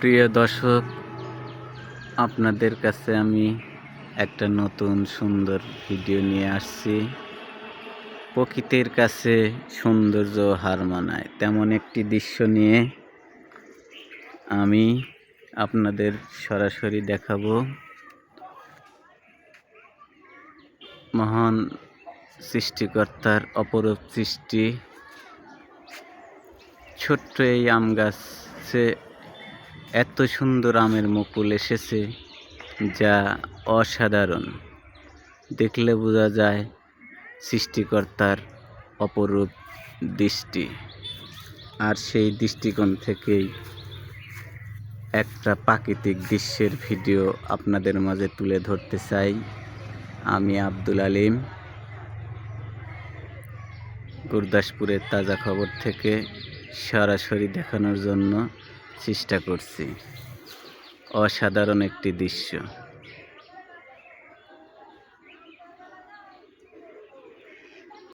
প্রিয় দর্শক, আপনাদের কাছে আমি একটা নতুন সুন্দর ভিডিও নিয়ে আসছি। প্রকৃতির কাছে সৌন্দর্য হার মানায় তেমন একটি দৃশ্য নিয়ে আমি আপনাদের সরাসরি দেখাবো। মহান সৃষ্টিকর্তার অপরূপ সৃষ্টি। ছোট্ট এই আম গাছে এত সুন্দর আমের মুকুল এসেছে যা অসাধারণ। দেখলে বোঝা যায় সৃষ্টিকর্তার অপরূপ দৃষ্টি। আর সেই দৃষ্টিকোণ থেকেই একটা প্রাকৃতিক দৃশ্যের ভিডিও আপনাদের মাঝে তুলে ধরতে চাই। আমি আব্দুল আলিম, গুরদাসপুরের তাজা খবর থেকে সরাসরি দেখানোর জন্য চেষ্টা করছি। অসাধারণ একটি দৃশ্য।